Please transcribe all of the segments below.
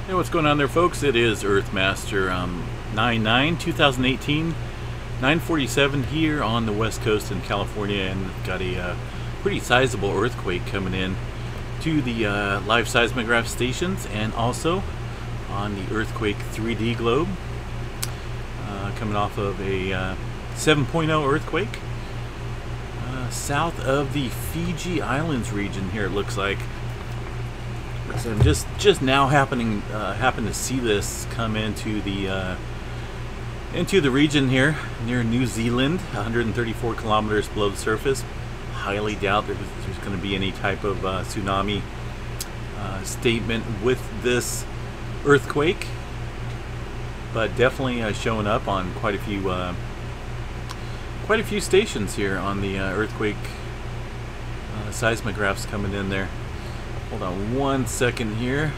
Hey, what's going on there, folks? It is Earthmaster 9/9/2018, 9:47 here on the west coast in California, and got a pretty sizable earthquake coming in to the live seismograph stations, and also on the earthquake 3D globe, coming off of a 7.0 earthquake south of the Fiji Islands region here. It looks like. So I'm just now happen to see this come into the region here near New Zealand, 134 kilometers below the surface. Highly doubt there's going to be any type of tsunami statement with this earthquake, but definitely showing up on quite a few stations here on the earthquake seismographs coming in there. Hold on one second here.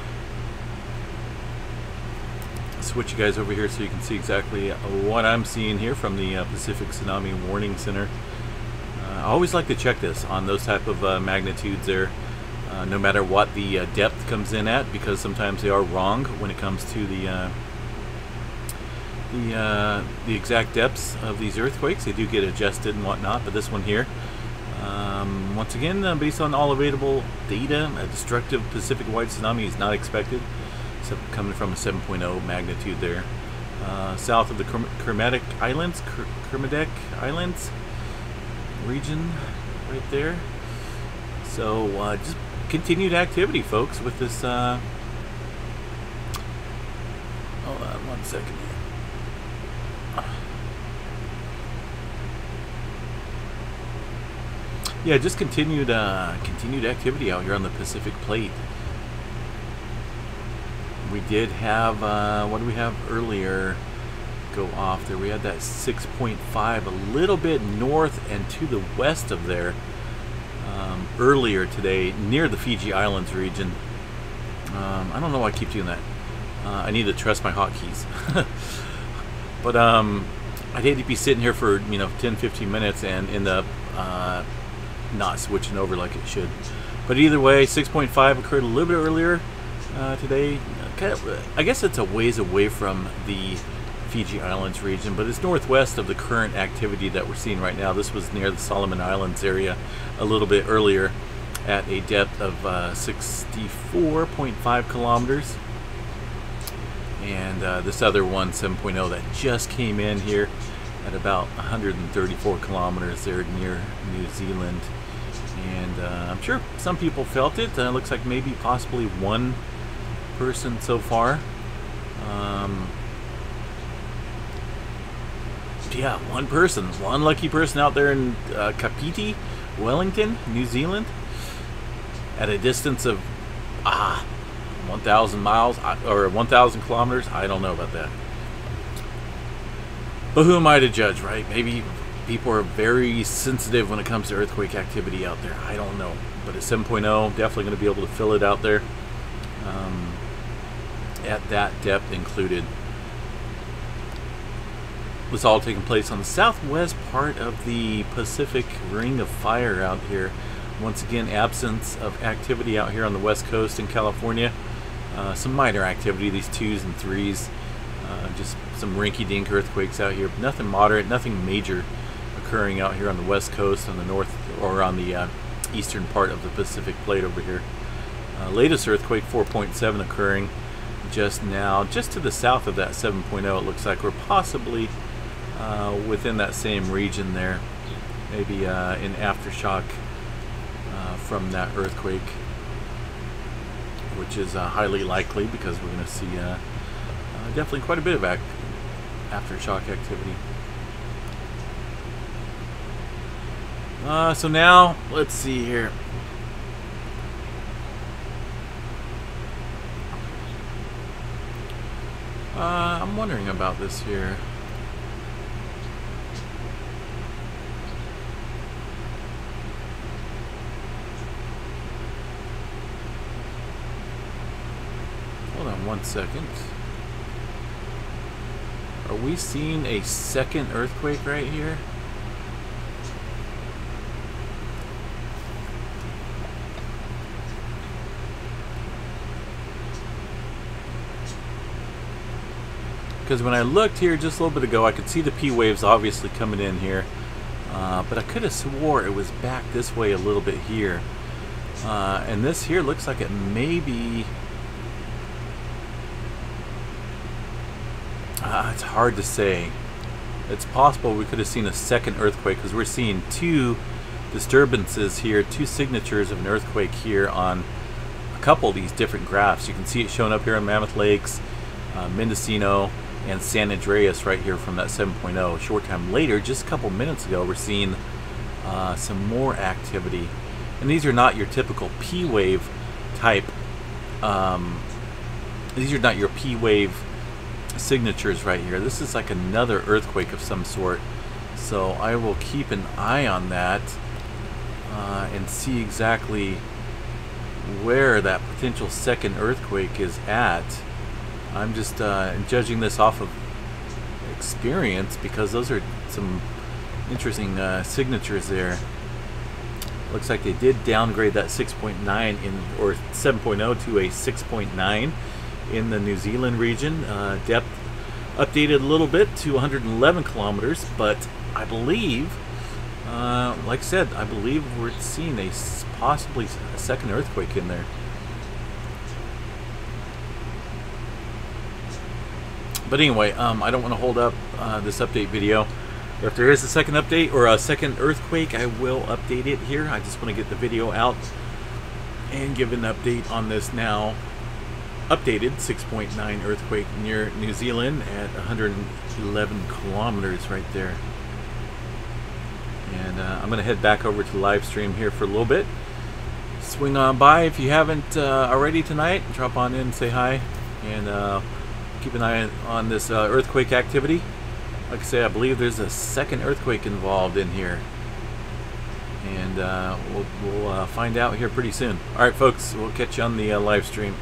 I'll switch you guys over here so you can see exactly what I'm seeing here from the Pacific Tsunami Warning Center. I always like to check this on those type of magnitudes there, no matter what the depth comes in at, because sometimes they are wrong when it comes to the exact depths of these earthquakes. They do get adjusted and whatnot, but this one here, once again, based on all available data, a destructive Pacific-wide tsunami is not expected, so coming from a 7.0 magnitude there. South of the Kermadec Islands region, right there. So just continued activity, folks, with this. Hold on one second. Yeah, just continued activity out here on the Pacific Plate. We did have what do we have earlier go off there? We had that 6.5 a little bit north and to the west of there earlier today near the Fiji Islands region. I don't know why I keep doing that. I need to trust my hotkeys. But I'd hate to be sitting here for 10-15 minutes and end up not switching over like it should. But either way, 6.5 occurred a little bit earlier today. I guess it's a ways away from the Fiji Islands region, but it's northwest of the current activity that we're seeing right now. This was near the Solomon Islands area a little bit earlier at a depth of 64.5 kilometers. And this other one, 7.0, that just came in here at about 134 kilometers there near New Zealand. And I'm sure some people felt it. Looks like maybe possibly one person so far. Yeah, one person. One lucky person out there in Kapiti, Wellington, New Zealand, at a distance of 1,000 miles or 1,000 kilometers. I don't know about that. But who am I to judge, right? Maybe people are very sensitive when it comes to earthquake activity out there. I don't know. But at 7.0, definitely going to be able to fill it out there at that depth included. This all taking place on the southwest part of the Pacific Ring of Fire out here. Once again, absence of activity out here on the west coast in California. Some minor activity, these 2s and 3s. Just some rinky-dink earthquakes out here. Nothing moderate, nothing major occurring out here on the west coast, on the north, or on the eastern part of the Pacific Plate over here. Latest earthquake, 4.7, occurring just now, just to the south of that 7.0. It looks like we're possibly within that same region there. Maybe in aftershock from that earthquake, which is highly likely because we're going to see definitely quite a bit of aftershock activity. So now, let's see here. I'm wondering about this here. Hold on one second. Are we seeing a second earthquake right here? because when I looked here just a little bit ago, I could see the P waves obviously coming in here, but I could have swore it was back this way a little bit here, and this here looks like it may be. It's hard to say. It's possible we could have seen a second earthquake, because we're seeing two disturbances here, two signatures of an earthquake here on a couple of these different graphs. You can see it showing up here on Mammoth Lakes, Mendocino, and San Andreas right here from that 7.0. A short time later, just a couple minutes ago, we're seeing some more activity. And these are not your typical P wave type. These are not your P wave signatures right here. This is like another earthquake of some sort. So I will keep an eye on that and see exactly where that potential second earthquake is at. I'm just judging this off of experience, because those are some interesting signatures there. Looks like they did downgrade that 6.9 in, or 7.0 to a 6.9 in the New Zealand region. Depth updated a little bit to 111 kilometers, but I believe, like I said, I believe we're seeing possibly a second earthquake in there. But anyway, I don't want to hold up this update video. If there is a second update or a second earthquake, I will update it here. I just want to get the video out and give an update on this now updated 6.9 earthquake near New Zealand at 111 kilometers right there. And I'm going to head back over to the live stream here for a little bit. Swing on by if you haven't already tonight. Drop on in and say hi. And keep an eye on this earthquake activity. Like I say, I believe there's a second earthquake involved in here. And we'll find out here pretty soon. Alright folks, we'll catch you on the live stream.